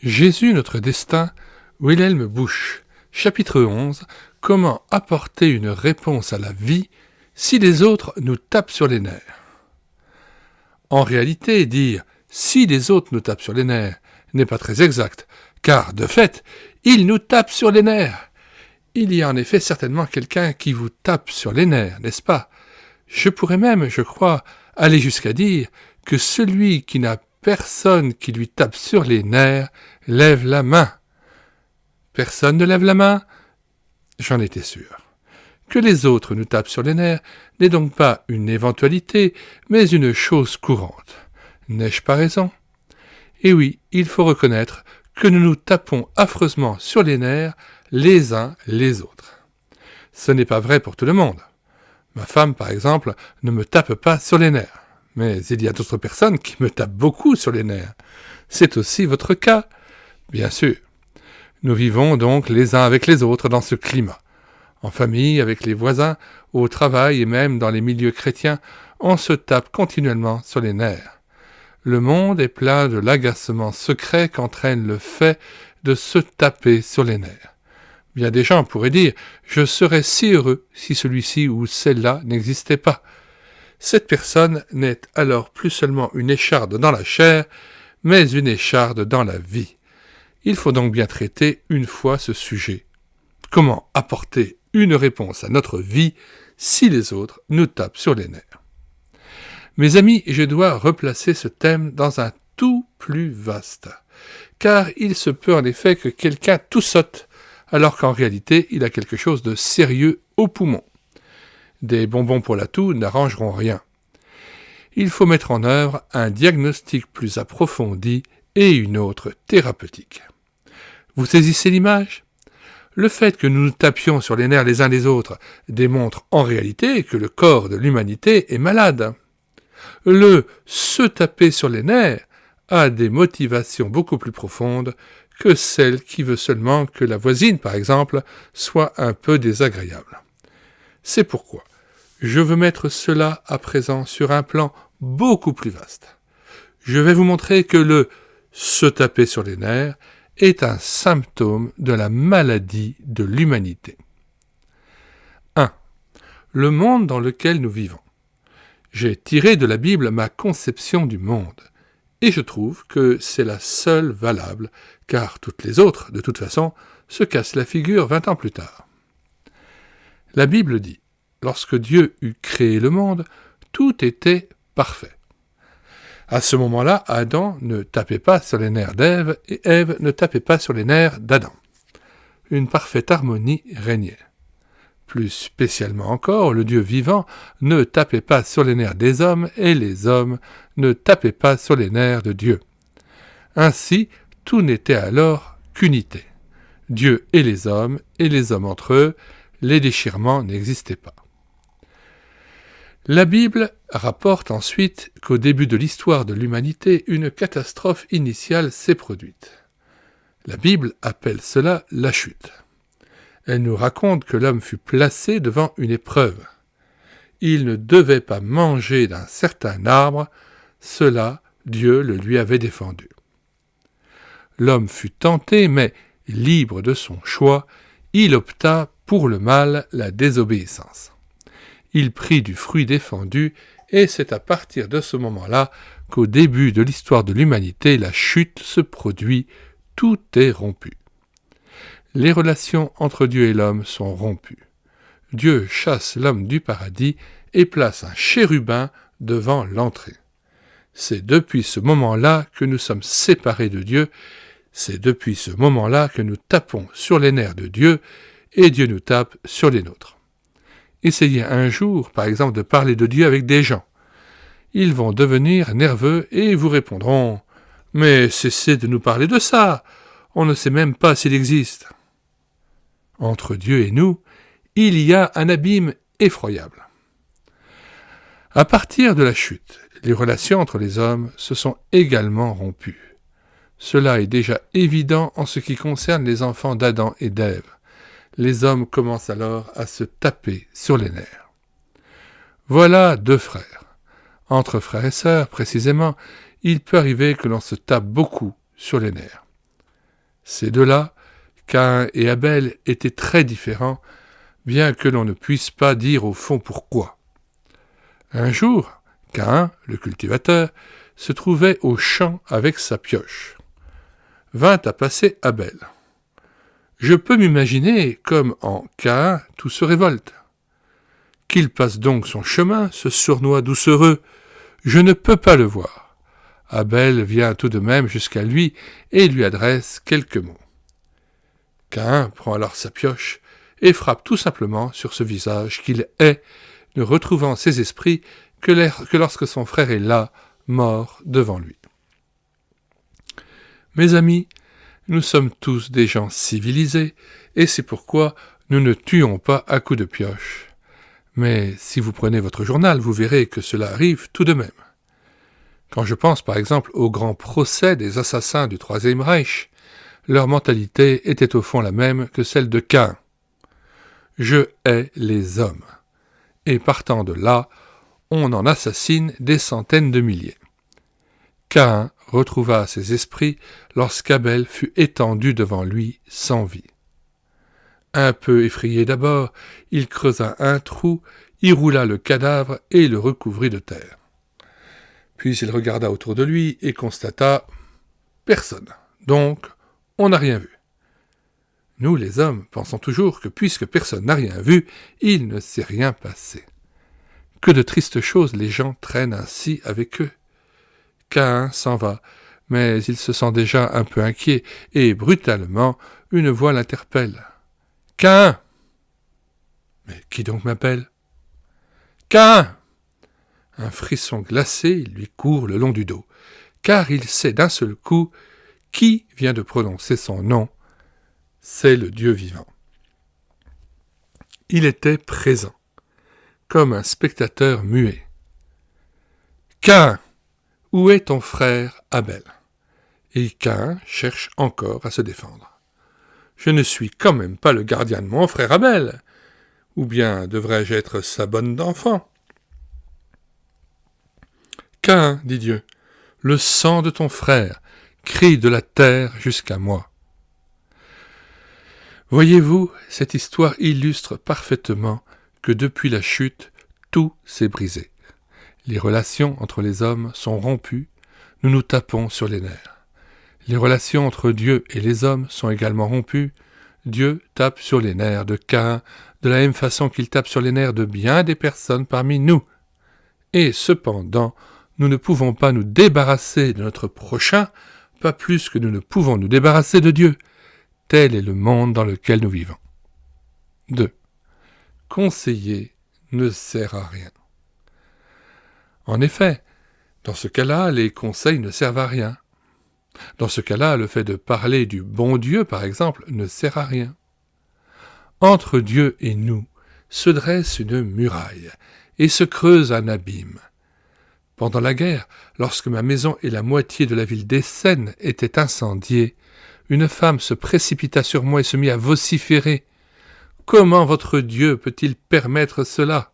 Jésus, notre destin, Wilhelm Busch, chapitre 11, comment apporter une réponse à la vie si les autres nous tapent sur les nerfs. En réalité, dire « si les autres nous tapent sur les nerfs » n'est pas très exact, car de fait, ils nous tapent sur les nerfs. Il y a en effet certainement quelqu'un qui vous tape sur les nerfs, n'est-ce pas? Je pourrais même, je crois, aller jusqu'à dire que celui qui n'a personne qui lui tape sur les nerfs lève la main. Personne ne lève la main? J'en étais sûr. Que les autres nous tapent sur les nerfs n'est donc pas une éventualité, mais une chose courante. N'ai-je pas raison? Et oui, il faut reconnaître que nous nous tapons affreusement sur les nerfs les uns les autres. Ce n'est pas vrai pour tout le monde. Ma femme, par exemple, ne me tape pas sur les nerfs. Mais il y a d'autres personnes qui me tapent beaucoup sur les nerfs. C'est aussi votre cas, bien sûr. Nous vivons donc les uns avec les autres dans ce climat. En famille, avec les voisins, au travail et même dans les milieux chrétiens, on se tape continuellement sur les nerfs. Le monde est plein de l'agacement secret qu'entraîne le fait de se taper sur les nerfs. Bien des gens pourraient dire « je serais si heureux si celui-ci ou celle-là n'existait pas ». Cette personne n'est alors plus seulement une écharde dans la chair, mais une écharde dans la vie. Il faut donc bien traiter une fois ce sujet. Comment apporter une réponse à notre vie si les autres nous tapent sur les nerfs? Mes amis, je dois replacer ce thème dans un tout plus vaste, car il se peut en effet que quelqu'un tout saute, alors qu'en réalité il a quelque chose de sérieux au poumon. Des bonbons pour la toux n'arrangeront rien. Il faut mettre en œuvre un diagnostic plus approfondi et une autre thérapeutique. Vous saisissez l'image? Le fait que nous nous tapions sur les nerfs les uns les autres démontre en réalité que le corps de l'humanité est malade. Le « se taper sur les nerfs » a des motivations beaucoup plus profondes que celle qui veut seulement que la voisine, par exemple, soit un peu désagréable. C'est pourquoi je veux mettre cela à présent sur un plan beaucoup plus vaste. Je vais vous montrer que le « se taper sur les nerfs » est un symptôme de la maladie de l'humanité. 1. Le monde dans lequel nous vivons. J'ai tiré de la Bible ma conception du monde, et je trouve que c'est la seule valable, car toutes les autres, de toute façon, se cassent la figure 20 ans plus tard. La Bible dit: lorsque Dieu eut créé le monde, tout était parfait. À ce moment-là, Adam ne tapait pas sur les nerfs d'Ève et Ève ne tapait pas sur les nerfs d'Adam. Une parfaite harmonie régnait. Plus spécialement encore, le Dieu vivant ne tapait pas sur les nerfs des hommes et les hommes ne tapaient pas sur les nerfs de Dieu. Ainsi, tout n'était alors qu'unité. Dieu et les hommes entre eux, les déchirements n'existaient pas. La Bible rapporte ensuite qu'au début de l'histoire de l'humanité, une catastrophe initiale s'est produite. La Bible appelle cela la chute. Elle nous raconte que l'homme fut placé devant une épreuve. Il ne devait pas manger d'un certain arbre, cela Dieu le lui avait défendu. L'homme fut tenté, mais libre de son choix, il opta pour le mal, la désobéissance. Il prit du fruit défendu, et c'est à partir de ce moment-là qu'au début de l'histoire de l'humanité, la chute se produit, tout est rompu. Les relations entre Dieu et l'homme sont rompues. Dieu chasse l'homme du paradis et place un chérubin devant l'entrée. C'est depuis ce moment-là que nous sommes séparés de Dieu, c'est depuis ce moment-là que nous tapons sur les nerfs de Dieu et Dieu nous tape sur les nôtres. Essayez un jour, par exemple, de parler de Dieu avec des gens. Ils vont devenir nerveux et vous répondront « Mais cessez de nous parler de ça, on ne sait même pas s'il existe. » Entre Dieu et nous, il y a un abîme effroyable. À partir de la chute, les relations entre les hommes se sont également rompues. Cela est déjà évident en ce qui concerne les enfants d'Adam et d'Ève. Les hommes commencent alors à se taper sur les nerfs. Voilà deux frères. Entre frères et sœurs, précisément, il peut arriver que l'on se tape beaucoup sur les nerfs. Ces deux-là, Caïn et Abel, étaient très différents, bien que l'on ne puisse pas dire au fond pourquoi. Un jour, Caïn, le cultivateur, se trouvait au champ avec sa pioche. Vint à passer Abel. Je peux m'imaginer comme en Caïn tout se révolte. Qu'il passe donc son chemin, ce sournois doucereux, je ne peux pas le voir. Abel vient tout de même jusqu'à lui et lui adresse quelques mots. Caïn prend alors sa pioche et frappe tout simplement sur ce visage qu'il hait, ne retrouvant ses esprits que lorsque son frère est là, mort devant lui. Mes amis, nous sommes tous des gens civilisés, et c'est pourquoi nous ne tuons pas à coups de pioche. Mais si vous prenez votre journal, vous verrez que cela arrive tout de même. Quand je pense par exemple au grand procès des assassins du Troisième Reich, leur mentalité était au fond la même que celle de Caïn. Je hais les hommes. Et partant de là, on en assassine des centaines de milliers. Caïn retrouva ses esprits lorsqu'Abel fut étendu devant lui sans vie. Un peu effrayé d'abord, il creusa un trou, y roula le cadavre et le recouvrit de terre. Puis il regarda autour de lui et constata « personne ». Donc, on n'a rien vu. Nous, les hommes, pensons toujours que puisque personne n'a rien vu, il ne s'est rien passé. Que de tristes choses les gens traînent ainsi avec eux. Caïn s'en va, mais il se sent déjà un peu inquiet, et brutalement, une voix l'interpelle. « Caïn !» Mais qui donc m'appelle ? « Caïn !» Un frisson glacé lui court le long du dos, car il sait d'un seul coup qui vient de prononcer son nom. C'est le Dieu vivant. Il était présent, comme un spectateur muet. « Caïn, où est ton frère Abel ?» Et Caïn cherche encore à se défendre. « Je ne suis quand même pas le gardien de mon frère Abel. Ou bien devrais-je être sa bonne d'enfant ?» « Caïn, dit Dieu, le sang de ton frère crie de la terre jusqu'à moi. » Voyez-vous, cette histoire illustre parfaitement que depuis la chute, tout s'est brisé. Les relations entre les hommes sont rompues, nous nous tapons sur les nerfs. Les relations entre Dieu et les hommes sont également rompues. Dieu tape sur les nerfs de Caïn de la même façon qu'il tape sur les nerfs de bien des personnes parmi nous. Et cependant, nous ne pouvons pas nous débarrasser de notre prochain, pas plus que nous ne pouvons nous débarrasser de Dieu. Tel est le monde dans lequel nous vivons. 2. Conseiller ne sert à rien. En effet, dans ce cas-là, les conseils ne servent à rien. Dans ce cas-là, le fait de parler du bon Dieu, par exemple, ne sert à rien. Entre Dieu et nous se dresse une muraille et se creuse un abîme. Pendant la guerre, lorsque ma maison et la moitié de la ville d'Essen étaient incendiées, une femme se précipita sur moi et se mit à vociférer. « Comment votre Dieu peut-il permettre cela ?»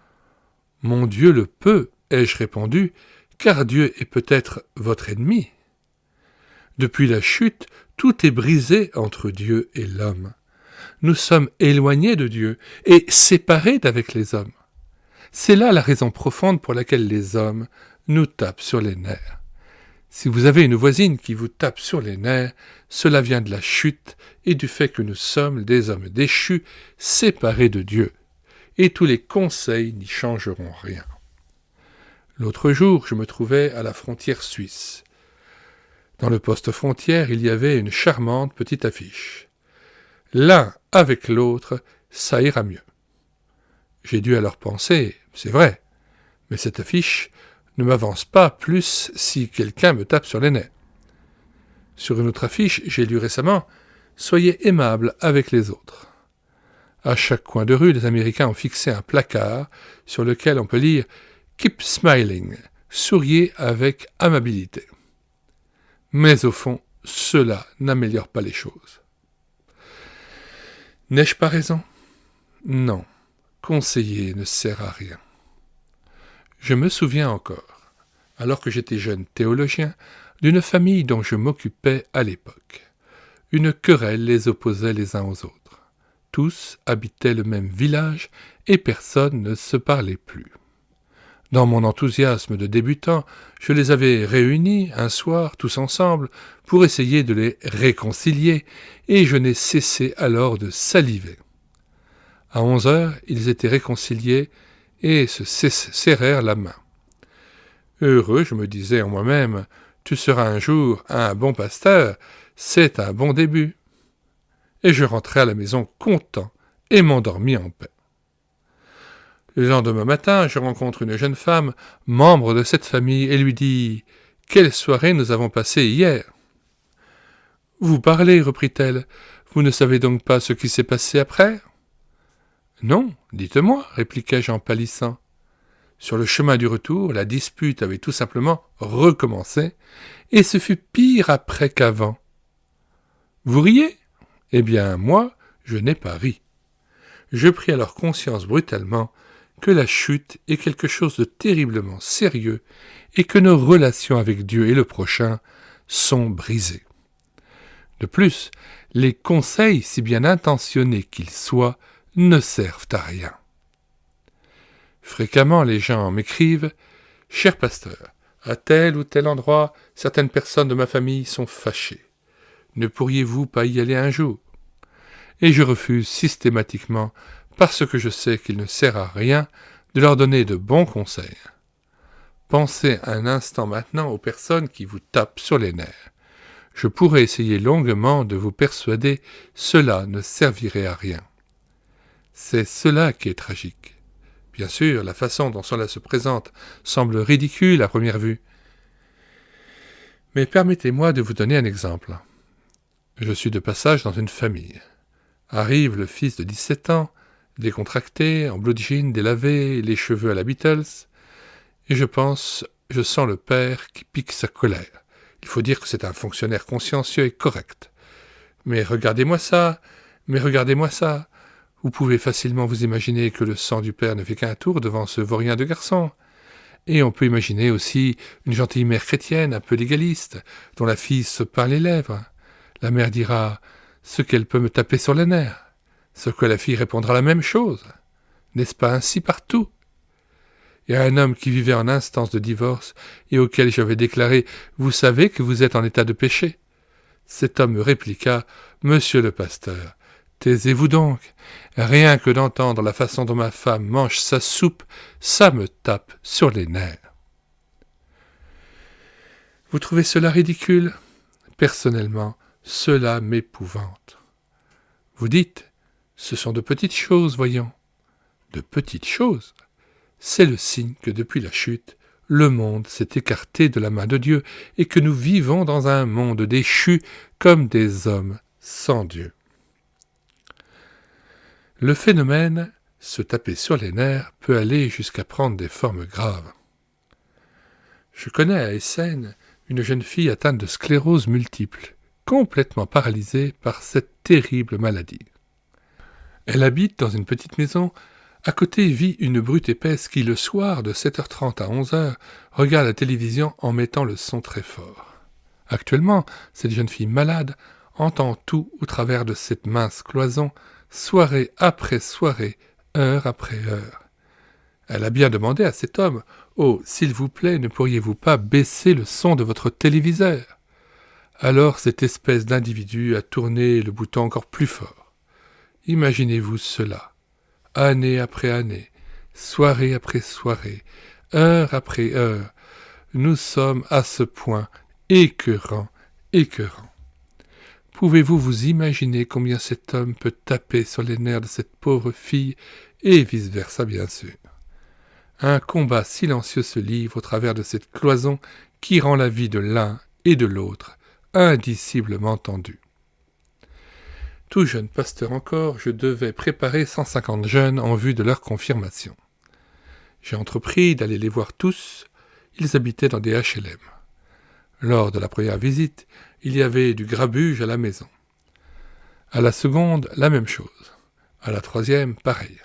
« Mon Dieu le peut, ai-je répondu, car Dieu est peut-être votre ennemi. Depuis la chute, tout est brisé entre Dieu et l'homme. Nous sommes éloignés de Dieu et séparés d'avec les hommes. C'est là la raison profonde pour laquelle les hommes nous tapent sur les nerfs. Si vous avez une voisine qui vous tape sur les nerfs, cela vient de la chute et du fait que nous sommes des hommes déchus, séparés de Dieu. Et tous les conseils n'y changeront rien. L'autre jour, je me trouvais à la frontière suisse. Dans le poste frontière, il y avait une charmante petite affiche. L'un avec l'autre, ça ira mieux. J'ai dû alors penser, c'est vrai, mais cette affiche ne m'avance pas plus si quelqu'un me tape sur les nerfs. Sur une autre affiche, j'ai lu récemment « Soyez aimables avec les autres ». À chaque coin de rue, les Américains ont fixé un placard sur lequel on peut lire « Keep smiling », souriez avec amabilité. Mais au fond, cela n'améliore pas les choses. N'ai-je pas raison ? Non, conseiller ne sert à rien. Je me souviens encore, alors que j'étais jeune théologien, d'une famille dont je m'occupais à l'époque. Une querelle les opposait les uns aux autres. Tous habitaient le même village et personne ne se parlait plus. Dans mon enthousiasme de débutant, je les avais réunis un soir, tous ensemble, pour essayer de les réconcilier, et je n'ai cessé alors de saliver. À 11 heures, ils étaient réconciliés et se serrèrent la main. Heureux, je me disais en moi-même, tu seras un jour un bon pasteur, c'est un bon début. Et je rentrai à la maison content et m'endormis en paix. Le lendemain matin, je rencontre une jeune femme, membre de cette famille, et lui dis « Quelle soirée nous avons passée hier !»« Vous parlez, reprit-elle, vous ne savez donc pas ce qui s'est passé après ?»« Non, dites-moi, répliquai-je en pâlissant. Sur le chemin du retour, la dispute avait tout simplement recommencé, et ce fut pire après qu'avant. Vous riez ? Eh bien, moi, je n'ai pas ri. Je pris alors conscience brutalement que la chute est quelque chose de terriblement sérieux et que nos relations avec Dieu et le prochain sont brisées. De plus, les conseils, si bien intentionnés qu'ils soient, ne servent à rien. Fréquemment, les gens m'écrivent « Cher pasteur, à tel ou tel endroit, certaines personnes de ma famille sont fâchées. Ne pourriez-vous pas y aller un jour ?» Et je refuse systématiquement parce que je sais qu'il ne sert à rien de leur donner de bons conseils. Pensez un instant maintenant aux personnes qui vous tapent sur les nerfs. Je pourrais essayer longuement de vous persuader cela ne servirait à rien. C'est cela qui est tragique. Bien sûr, la façon dont cela se présente semble ridicule à première vue. Mais permettez-moi de vous donner un exemple. Je suis de passage dans une famille. Arrive le fils de 17 ans, décontracté, en blue jean délavé, les cheveux à la Beatles, et je sens le père qui pique sa colère. Il faut dire que c'est un fonctionnaire consciencieux et correct. Mais regardez-moi ça, Vous pouvez facilement vous imaginer que le sang du père ne fait qu'un tour devant ce vaurien de garçon. Et on peut imaginer aussi une gentille mère chrétienne, un peu légaliste, dont la fille se peint les lèvres. La mère dira « ce qu'elle peut me taper sur les nerfs », ce que la fille répondra la même chose. N'est-ce pas ainsi partout ? Et à un homme qui vivait en instance de divorce et auquel j'avais déclaré « Vous savez que vous êtes en état de péché ?» Cet homme me répliqua « Monsieur le pasteur, taisez-vous donc. Rien que d'entendre la façon dont ma femme mange sa soupe, ça me tape sur les nerfs. » Vous trouvez cela ridicule ? Personnellement, cela m'épouvante. Vous dites « Ce sont de petites choses, voyons. » De petites choses ? C'est le signe que depuis la chute, le monde s'est écarté de la main de Dieu et que nous vivons dans un monde déchu comme des hommes sans Dieu. Le phénomène, se taper sur les nerfs, peut aller jusqu'à prendre des formes graves. Je connais à Essen une jeune fille atteinte de sclérose multiple, complètement paralysée par cette terrible maladie. Elle habite dans une petite maison. À côté vit une brute épaisse qui, le soir, de 7h30 à 11h, regarde la télévision en mettant le son très fort. Actuellement, cette jeune fille malade entend tout au travers de cette mince cloison, soirée après soirée, heure après heure. Elle a bien demandé à cet homme « Oh, s'il vous plaît, ne pourriez-vous pas baisser le son de votre téléviseur ?» Alors cette espèce d'individu a tourné le bouton encore plus fort. Imaginez-vous cela. Année après année, soirée après soirée, heure après heure, nous sommes à ce point écœurant. Pouvez-vous vous imaginer combien cet homme peut taper sur les nerfs de cette pauvre fille, et vice-versa bien sûr. Un combat silencieux se livre au travers de cette cloison qui rend la vie de l'un et de l'autre indiciblement tendue. Tout jeune pasteur encore, je devais préparer 150 jeunes en vue de leur confirmation. J'ai entrepris d'aller les voir tous. Ils habitaient dans des HLM. Lors de la première visite, il y avait du grabuge à la maison. À la seconde, la même chose. À la troisième, pareil.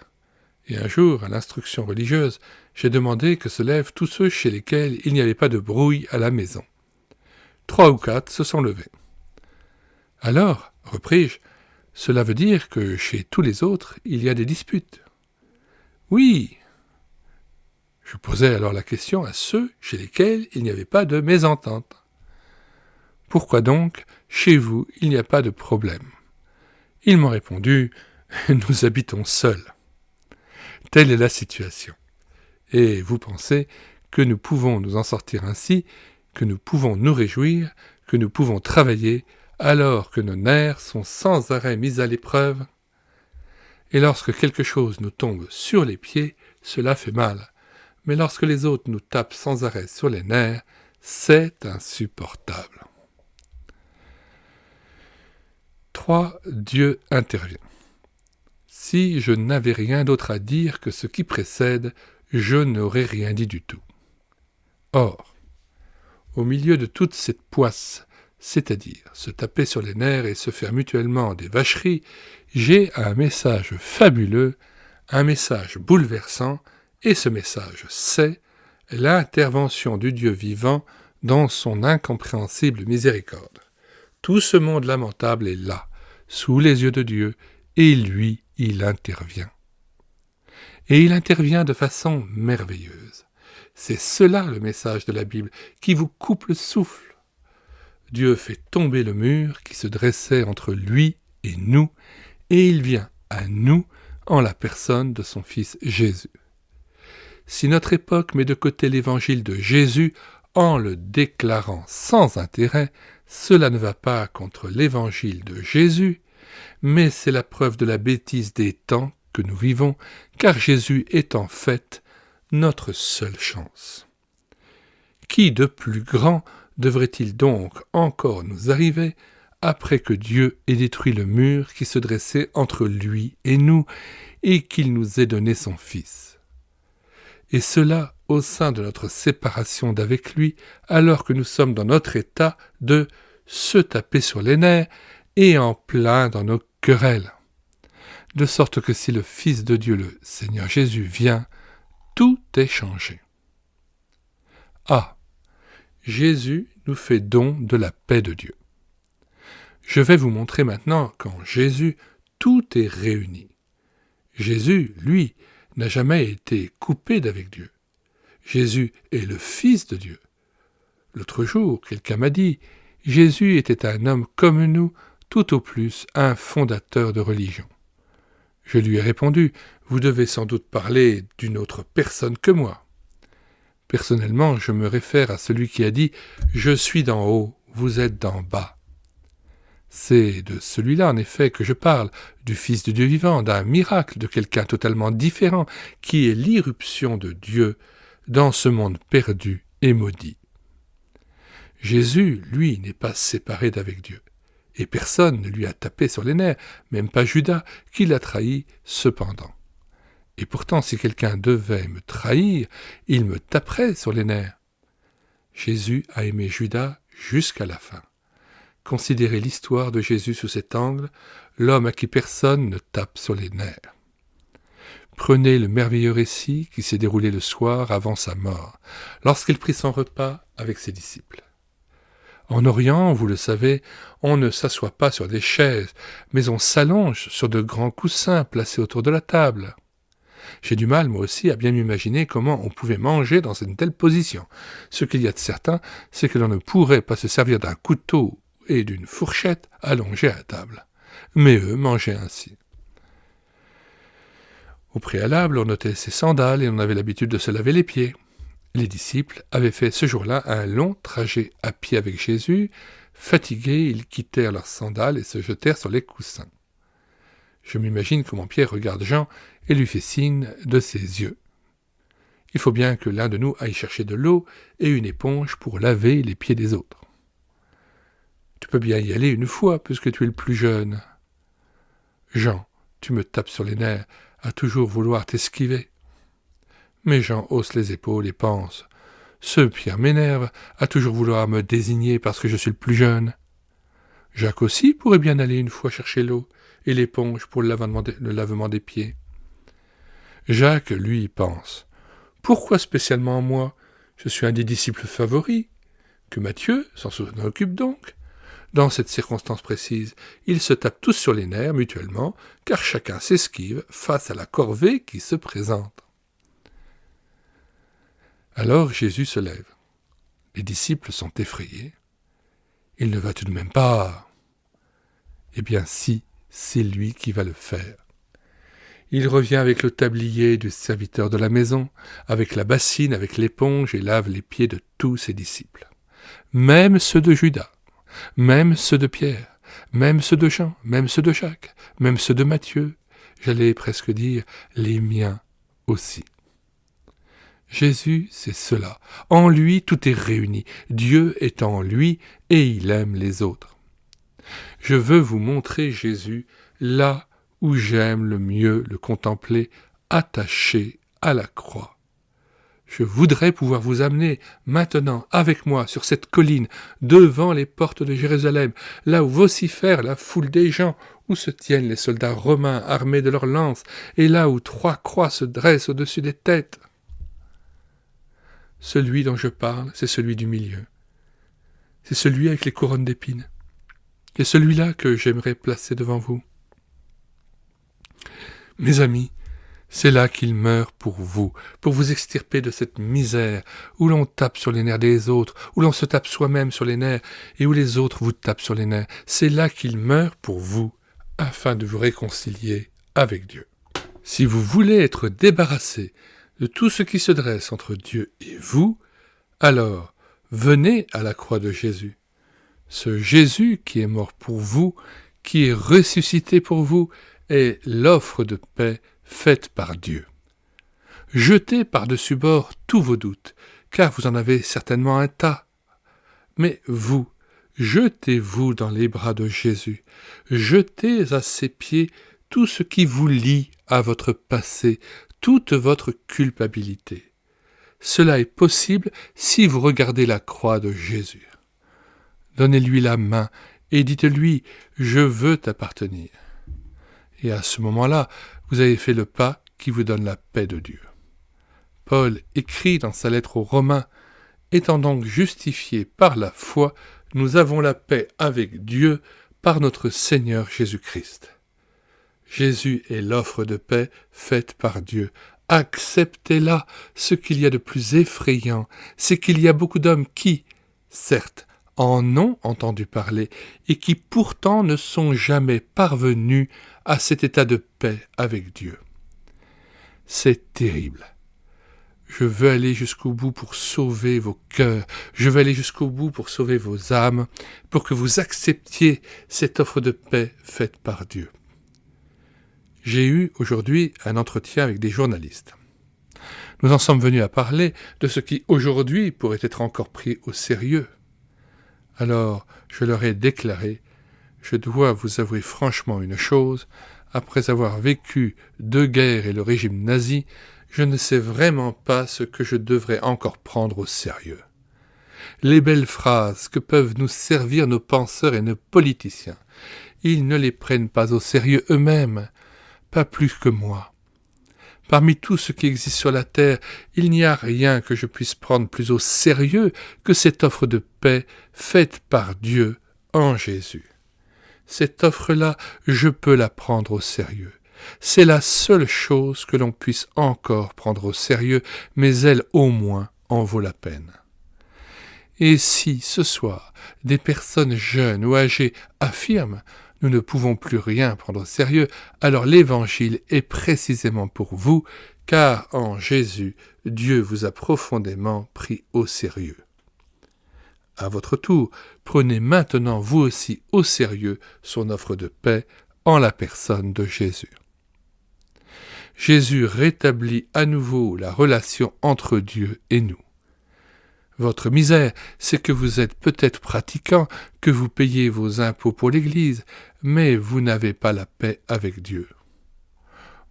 Et un jour, à l'instruction religieuse, j'ai demandé que se lèvent tous ceux chez lesquels il n'y avait pas de brouille à la maison. 3 ou 4 se sont levés. « Alors, repris-je, cela veut dire que chez tous les autres, il y a des disputes. »« Oui. » Je posais alors la question à ceux chez lesquels il n'y avait pas de mésentente. « Pourquoi donc, chez vous, il n'y a pas de problème ?» Ils m'ont répondu « Nous habitons seuls. » Telle est la situation. Et vous pensez que nous pouvons nous en sortir ainsi, que nous pouvons nous réjouir, que nous pouvons travailler, alors que nos nerfs sont sans arrêt mis à l'épreuve? Et lorsque quelque chose nous tombe sur les pieds, cela fait mal. Mais lorsque les autres nous tapent sans arrêt sur les nerfs, c'est insupportable. 3. Dieu intervient. Si je n'avais rien d'autre à dire que ce qui précède, je n'aurais rien dit du tout. Or, au milieu de toute cette poisse, c'est-à-dire se taper sur les nerfs et se faire mutuellement des vacheries, j'ai un message fabuleux, un message bouleversant, et ce message, c'est l'intervention du Dieu vivant dans son incompréhensible miséricorde. Tout ce monde lamentable est là, sous les yeux de Dieu, et lui, il intervient. Et il intervient de façon merveilleuse. C'est cela le message de la Bible, qui vous coupe le souffle. Dieu fait tomber le mur qui se dressait entre lui et nous, et il vient à nous en la personne de son Fils Jésus. Si notre époque met de côté l'évangile de Jésus en le déclarant sans intérêt, cela ne va pas contre l'évangile de Jésus, mais c'est la preuve de la bêtise des temps que nous vivons, car Jésus est en fait notre seule chance. Qui de plus grand devrait-il donc encore nous arriver après que Dieu ait détruit le mur qui se dressait entre lui et nous et qu'il nous ait donné son Fils? Et cela au sein de notre séparation d'avec lui, alors que nous sommes dans notre état de se taper sur les nerfs et en plein dans nos querelles. De sorte que si le Fils de Dieu, le Seigneur Jésus, vient, tout est changé. Ah, Jésus nous fait don de la paix de Dieu. Je vais vous montrer maintenant qu'en Jésus, tout est réuni. Jésus, lui, n'a jamais été coupé d'avec Dieu. Jésus est le Fils de Dieu. L'autre jour, quelqu'un m'a dit « Jésus était un homme comme nous, tout au plus un fondateur de religion. » Je lui ai répondu « Vous devez sans doute parler d'une autre personne que moi. » Personnellement, je me réfère à celui qui a dit « Je suis d'en haut, vous êtes d'en bas. » C'est de celui-là, en effet, que je parle, du Fils de Dieu vivant, d'un miracle, de quelqu'un totalement différent, qui est l'irruption de Dieu dans ce monde perdu et maudit. Jésus, lui, n'est pas séparé d'avec Dieu, et personne ne lui a tapé sur les nerfs, même pas Judas, qui l'a trahi cependant. Et pourtant, si quelqu'un devait me trahir, il me taperait sur les nerfs. Jésus a aimé Judas jusqu'à la fin. Considérez l'histoire de Jésus sous cet angle, l'homme à qui personne ne tape sur les nerfs. Prenez le merveilleux récit qui s'est déroulé le soir avant sa mort, lorsqu'il prit son repas avec ses disciples. En Orient, vous le savez, on ne s'assoit pas sur des chaises, mais on s'allonge sur de grands coussins placés autour de la table. J'ai du mal, moi aussi, à bien m'imaginer comment on pouvait manger dans une telle position. Ce qu'il y a de certain, c'est que l'on ne pourrait pas se servir d'un couteau et d'une fourchette allongée à table. Mais eux mangeaient ainsi. Au préalable, on ôtait ses sandales et on avait l'habitude de se laver les pieds. Les disciples avaient fait ce jour-là un long trajet à pied avec Jésus. Fatigués, ils quittèrent leurs sandales et se jetèrent sur les coussins. Je m'imagine comment Pierre regarde Jean et lui fait signe de ses yeux. Il faut bien que l'un de nous aille chercher de l'eau et une éponge pour laver les pieds des autres. Tu peux bien y aller une fois, puisque tu es le plus jeune. Jean, tu me tapes sur les nerfs, à toujours vouloir t'esquiver. Mais Jean hausse les épaules et pense « Ce Pierre m'énerve, à toujours vouloir me désigner parce que je suis le plus jeune. » Jacques aussi pourrait bien aller une fois chercher l'eau et l'éponge pour le lavement des pieds. Jacques, lui, pense « Pourquoi spécialement moi? Je suis un des disciples favoris. Que Matthieu s'en occupe donc. Dans cette circonstance précise, ils se tapent tous sur les nerfs mutuellement, car chacun s'esquive face à la corvée qui se présente. Alors Jésus se lève. Les disciples sont effrayés. Il ne va tout de même pas. Eh bien si, c'est lui qui va le faire. Il revient avec le tablier du serviteur de la maison, avec la bassine, avec l'éponge et lave les pieds de tous ses disciples. Même ceux de Judas, même ceux de Pierre, même ceux de Jean, même ceux de Jacques, même ceux de Matthieu, j'allais presque dire les miens aussi. Jésus, c'est cela. En lui, tout est réuni. Dieu est en lui et il aime les autres. Je veux vous montrer Jésus là où j'aime le mieux le contempler, attaché à la croix. Je voudrais pouvoir vous amener maintenant avec moi sur cette colline, devant les portes de Jérusalem, là où vocifère la foule des gens, où se tiennent les soldats romains armés de leurs lances, et là où 3 croix se dressent au-dessus des têtes. Celui dont je parle, c'est celui du milieu. C'est celui avec les couronnes d'épines. C'est celui-là que j'aimerais placer devant vous. Mes amis, c'est là qu'il meurt pour vous extirper de cette misère où l'on tape sur les nerfs des autres, où l'on se tape soi-même sur les nerfs et où les autres vous tapent sur les nerfs. C'est là qu'il meurt pour vous, afin de vous réconcilier avec Dieu. Si vous voulez être débarrassé de tout ce qui se dresse entre Dieu et vous, alors venez à la croix de Jésus. Ce Jésus qui est mort pour vous, qui est ressuscité pour vous, est l'offre de paix faite par Dieu. Jetez par-dessus bord tous vos doutes, car vous en avez certainement un tas. Mais vous, jetez-vous dans les bras de Jésus. Jetez à ses pieds tout ce qui vous lie à votre passé, toute votre culpabilité. Cela est possible si vous regardez la croix de Jésus. Donnez-lui la main et dites-lui « Je veux t'appartenir ». Et à ce moment-là, vous avez fait le pas qui vous donne la paix de Dieu. Paul écrit dans sa lettre aux Romains « Étant donc justifiés par la foi, nous avons la paix avec Dieu par notre Seigneur Jésus-Christ. » Jésus est l'offre de paix faite par Dieu. Acceptez-la. Ce qu'il y a de plus effrayant, c'est qu'il y a beaucoup d'hommes qui, certes, en ont entendu parler et qui pourtant ne sont jamais parvenus à cet état de paix avec Dieu. C'est terrible. Je veux aller jusqu'au bout pour sauver vos cœurs, je veux aller jusqu'au bout pour sauver vos âmes, pour que vous acceptiez cette offre de paix faite par Dieu. J'ai eu aujourd'hui un entretien avec des journalistes. Nous en sommes venus à parler de ce qui aujourd'hui pourrait être encore pris au sérieux. Alors, je leur ai déclaré, je dois vous avouer franchement une chose, après avoir vécu 2 guerres et le régime nazi, je ne sais vraiment pas ce que je devrais encore prendre au sérieux. Les belles phrases que peuvent nous servir nos penseurs et nos politiciens, ils ne les prennent pas au sérieux eux-mêmes, pas plus que moi. Parmi tout ce qui existe sur la terre, il n'y a rien que je puisse prendre plus au sérieux que cette offre de paix faite par Dieu en Jésus. Cette offre-là, je peux la prendre au sérieux. C'est la seule chose que l'on puisse encore prendre au sérieux, mais elle au moins en vaut la peine. Et si, ce soir, des personnes jeunes ou âgées affirment « nous ne pouvons plus rien prendre au sérieux », alors l'Évangile est précisément pour vous, car en Jésus, Dieu vous a profondément pris au sérieux. À votre tour, prenez maintenant vous aussi au sérieux son offre de paix en la personne de Jésus. Jésus rétablit à nouveau la relation entre Dieu et nous. Votre misère, c'est que vous êtes peut-être pratiquant, que vous payez vos impôts pour l'Église, mais vous n'avez pas la paix avec Dieu.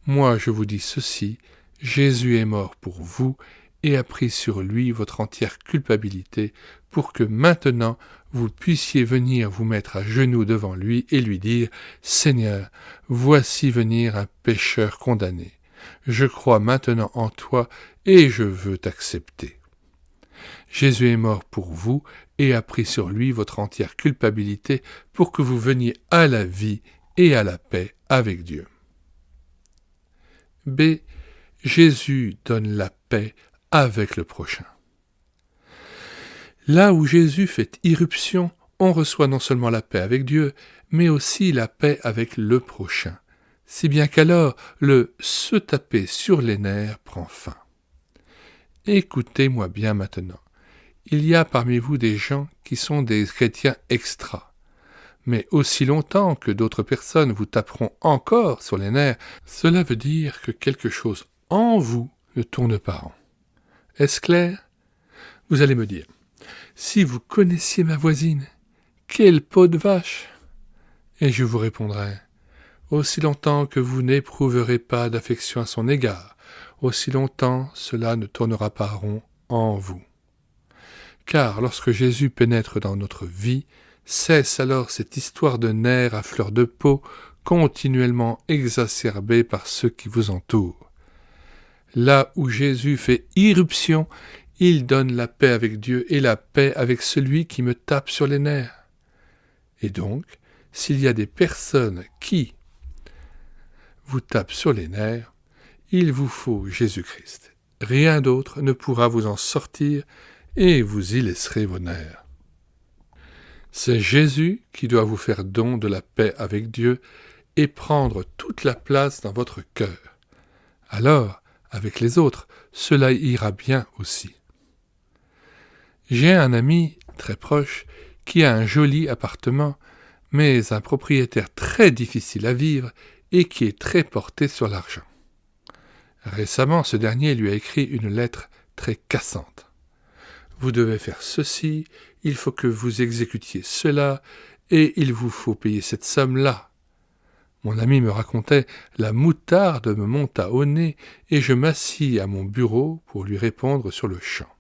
Moi, je vous dis ceci, Jésus est mort pour vous et a pris sur lui votre entière culpabilité pour que maintenant vous puissiez venir vous mettre à genoux devant lui et lui dire « Seigneur, voici venir un pécheur condamné. Je crois maintenant en toi et je veux t'accepter. » Jésus est mort pour vous et a pris sur lui votre entière culpabilité pour que vous veniez à la vie et à la paix avec Dieu. B. Jésus donne la paix avec le prochain. Là où Jésus fait irruption, on reçoit non seulement la paix avec Dieu, mais aussi la paix avec le prochain, si bien qu'alors le se taper sur les nerfs prend fin. Écoutez-moi bien maintenant. Il y a parmi vous des gens qui sont des chrétiens extra. Mais aussi longtemps que d'autres personnes vous taperont encore sur les nerfs, cela veut dire que quelque chose en vous ne tourne pas rond. Est-ce clair? Vous allez me dire, si vous connaissiez ma voisine, quelle peau de vache! Et je vous répondrai, aussi longtemps que vous n'éprouverez pas d'affection à son égard, aussi longtemps cela ne tournera pas rond en vous. Car lorsque Jésus pénètre dans notre vie, cesse alors cette histoire de nerfs à fleur de peau, continuellement exacerbée par ceux qui vous entourent. Là où Jésus fait irruption, il donne la paix avec Dieu et la paix avec celui qui me tape sur les nerfs. Et donc, s'il y a des personnes qui vous tapent sur les nerfs, il vous faut Jésus-Christ. Rien d'autre ne pourra vous en sortir et vous y laisserez vos nerfs. C'est Jésus qui doit vous faire don de la paix avec Dieu et prendre toute la place dans votre cœur. Alors, avec les autres, cela ira bien aussi. J'ai un ami très proche qui a un joli appartement, mais un propriétaire très difficile à vivre et qui est très porté sur l'argent. Récemment, ce dernier lui a écrit une lettre très cassante. Vous devez faire ceci, il faut que vous exécutiez cela, et il vous faut payer cette somme-là. Mon ami me racontait, la moutarde me monta au nez, et je m'assis à mon bureau pour lui répondre sur le champ.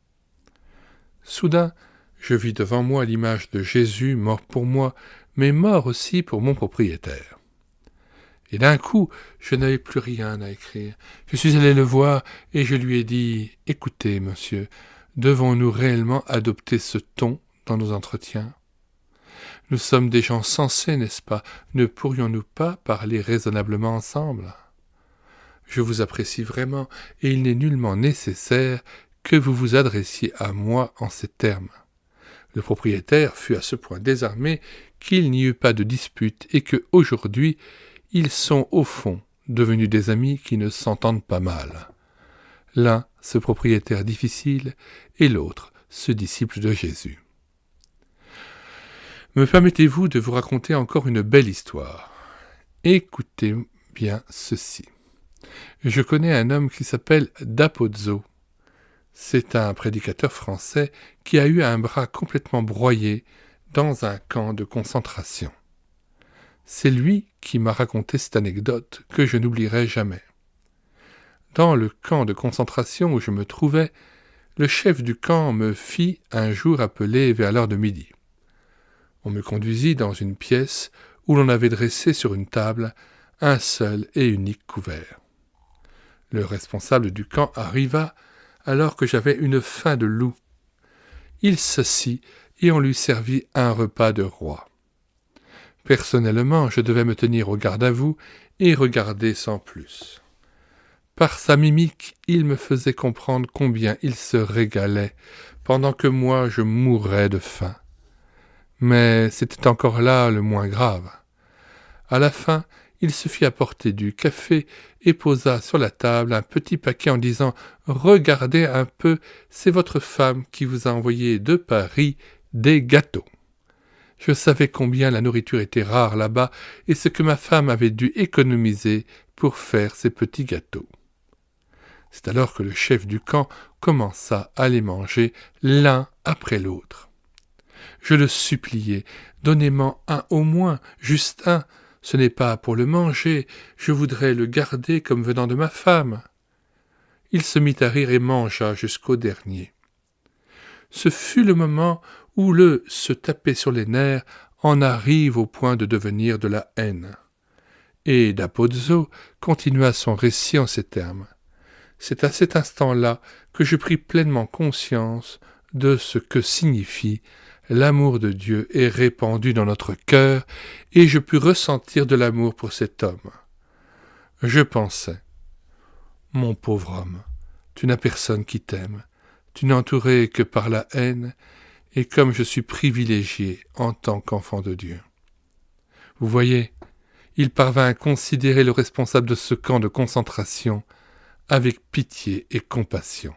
Soudain, je vis devant moi l'image de Jésus mort pour moi, mais mort aussi pour mon propriétaire. Et d'un coup, je n'avais plus rien à écrire. Je suis allé le voir et je lui ai dit « Écoutez, monsieur, devons-nous réellement adopter ce ton dans nos entretiens ? Nous sommes des gens sensés, n'est-ce pas ? Ne pourrions-nous pas parler raisonnablement ensemble ? Je vous apprécie vraiment et il n'est nullement nécessaire que vous vous adressiez à moi en ces termes. » Le propriétaire fut à ce point désarmé qu'il n'y eut pas de dispute et que, aujourd'hui, ils sont, au fond, devenus des amis qui ne s'entendent pas mal. L'un, ce propriétaire difficile, et l'autre, ce disciple de Jésus. Me permettez-vous de vous raconter encore une belle histoire? Écoutez bien ceci. Je connais un homme qui s'appelle Da Pozzo. C'est un prédicateur français qui a eu un bras complètement broyé dans un camp de concentration. C'est lui qui m'a raconté cette anecdote que je n'oublierai jamais. Dans le camp de concentration où je me trouvais, le chef du camp me fit un jour appeler vers l'heure de midi. On me conduisit dans une pièce où l'on avait dressé sur une table un seul et unique couvert. Le responsable du camp arriva alors que j'avais une faim de loup. Il s'assit et on lui servit un repas de roi. Personnellement, je devais me tenir au garde à vous et regarder sans plus. Par sa mimique, il me faisait comprendre combien il se régalait, pendant que moi je mourais de faim. Mais c'était encore là le moins grave. À la fin, il se fit apporter du café et posa sur la table un petit paquet en disant « Regardez un peu, c'est votre femme qui vous a envoyé de Paris des gâteaux. » Je savais combien la nourriture était rare là-bas et ce que ma femme avait dû économiser pour faire ces petits gâteaux. C'est alors que le chef du camp commença à les manger l'un après l'autre. Je le suppliai, donnez-m'en un au moins, juste un, ce n'est pas pour le manger, je voudrais le garder comme venant de ma femme. Il se mit à rire et mangea jusqu'au dernier. Ce fut le moment où le se taper sur les nerfs en arrive au point de devenir de la haine. Et Da Pozzo continua son récit en ces termes. C'est à cet instant-là que je pris pleinement conscience de ce que signifie l'amour de Dieu est répandu dans notre cœur, et je pus ressentir de l'amour pour cet homme. Je pensais, mon pauvre homme, tu n'as personne qui t'aime, tu n'es entouré que par la haine, et comme je suis privilégié en tant qu'enfant de Dieu. Vous voyez, il parvint à considérer le responsable de ce camp de concentration avec pitié et compassion.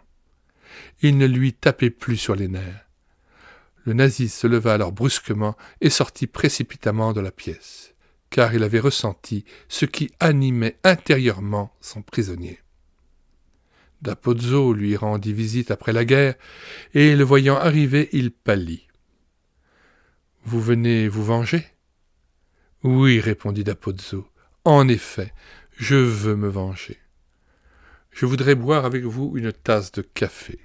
Il ne lui tapait plus sur les nerfs. Le nazi se leva alors brusquement et sortit précipitamment de la pièce, car il avait ressenti ce qui animait intérieurement son prisonnier. D'Apozzo lui rendit visite après la guerre, et le voyant arriver, il pâlit. « Vous venez vous venger ?» ?»« Oui, répondit D'Apozzo. En effet, je veux me venger. Je voudrais boire avec vous une tasse de café.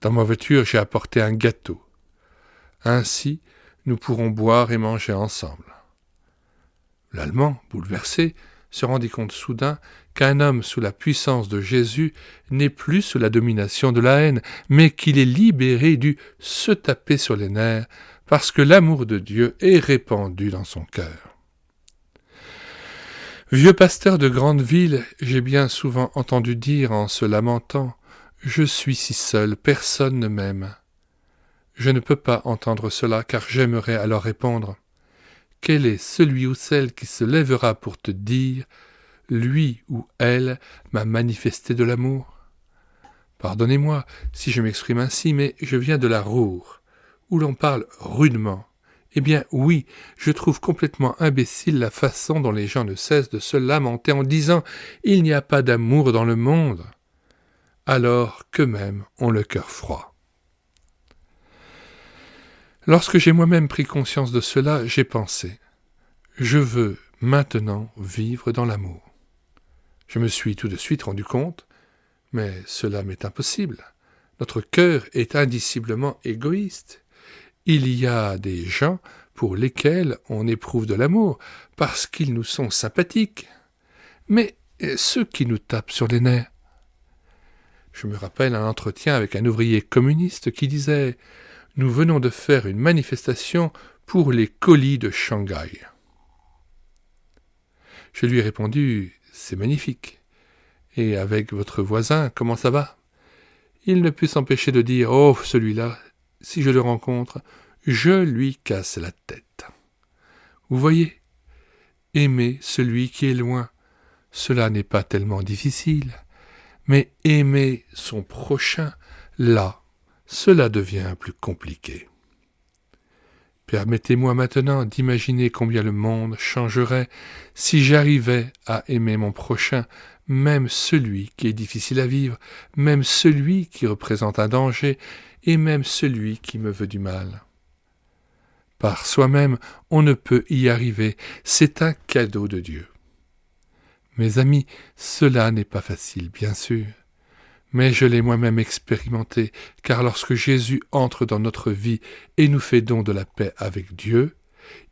Dans ma voiture, j'ai apporté un gâteau. Ainsi, nous pourrons boire et manger ensemble. » L'Allemand, bouleversé, se rendit compte soudain qu'un homme sous la puissance de Jésus n'est plus sous la domination de la haine, mais qu'il est libéré du se taper sur les nerfs parce que l'amour de Dieu est répandu dans son cœur. Vieux pasteur de grande ville, j'ai bien souvent entendu dire en se lamentant « Je suis si seul, personne ne m'aime ». Je ne peux pas entendre cela car j'aimerais alors répondre « Quel est celui ou celle qui se lèvera pour te dire « Lui ou elle m'a manifesté de l'amour » Pardonnez-moi si je m'exprime ainsi, mais je viens de la Ruhr, où l'on parle rudement. Eh bien oui, je trouve complètement imbécile la façon dont les gens ne cessent de se lamenter en disant « Il n'y a pas d'amour dans le monde », alors qu'eux-mêmes ont le cœur froid. Lorsque j'ai moi-même pris conscience de cela, j'ai pensé « Je veux maintenant vivre dans l'amour ». Je me suis tout de suite rendu compte, mais cela m'est impossible. Notre cœur est indiciblement égoïste. Il y a des gens pour lesquels on éprouve de l'amour parce qu'ils nous sont sympathiques. Mais ceux qui nous tapent sur les nerfs. Je me rappelle un entretien avec un ouvrier communiste qui disait « Nous venons de faire une manifestation pour les colis de Shanghai. » Je lui ai répondu « C'est magnifique. Et avec votre voisin, comment ça va ?» Il ne put s'empêcher de dire « Oh, celui-là, si je le rencontre, je lui casse la tête. » Vous voyez, aimer celui qui est loin, cela n'est pas tellement difficile, mais aimer son prochain, là, cela devient plus compliqué. Permettez-moi maintenant d'imaginer combien le monde changerait si j'arrivais à aimer mon prochain, même celui qui est difficile à vivre, même celui qui représente un danger, et même celui qui me veut du mal. Par soi-même, on ne peut y arriver, c'est un cadeau de Dieu. Mes amis, cela n'est pas facile, bien sûr. Mais je l'ai moi-même expérimenté, car lorsque Jésus entre dans notre vie et nous fait don de la paix avec Dieu,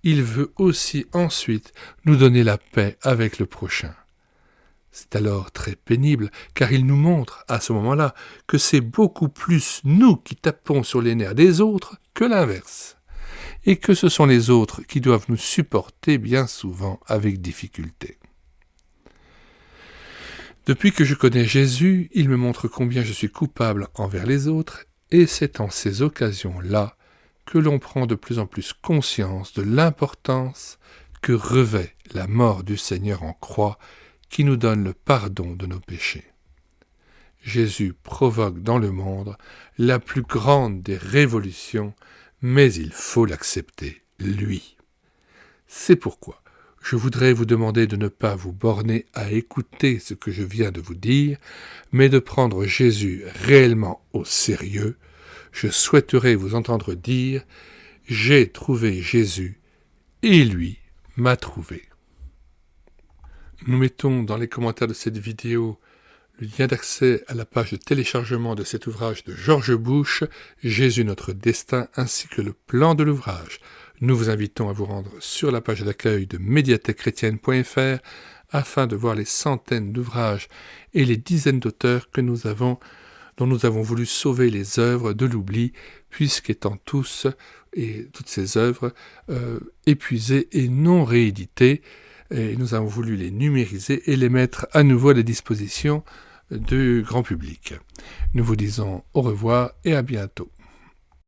il veut aussi ensuite nous donner la paix avec le prochain. C'est alors très pénible, car il nous montre, à ce moment-là, que c'est beaucoup plus nous qui tapons sur les nerfs des autres que l'inverse, et que ce sont les autres qui doivent nous supporter bien souvent avec difficulté. Depuis que je connais Jésus, il me montre combien je suis coupable envers les autres, et c'est en ces occasions-là que l'on prend de plus en plus conscience de l'importance que revêt la mort du Seigneur en croix, qui nous donne le pardon de nos péchés. Jésus provoque dans le monde la plus grande des révolutions, mais il faut l'accepter, lui. C'est pourquoi je voudrais vous demander de ne pas vous borner à écouter ce que je viens de vous dire, mais de prendre Jésus réellement au sérieux. Je souhaiterais vous entendre dire « J'ai trouvé Jésus et lui m'a trouvé ». Nous mettons dans les commentaires de cette vidéo le lien d'accès à la page de téléchargement de cet ouvrage de George Bush, Jésus notre destin, ainsi que le plan de l'ouvrage. Nous vous invitons à vous rendre sur la page d'accueil de médiathèquechrétienne.fr afin de voir les centaines d'ouvrages et les dizaines d'auteurs que nous avons dont nous avons voulu sauver les œuvres de l'oubli, puisqu'étant toutes ces œuvres épuisées et non rééditées, et nous avons voulu les numériser et les mettre à nouveau à la disposition du grand public. Nous vous disons au revoir et à bientôt.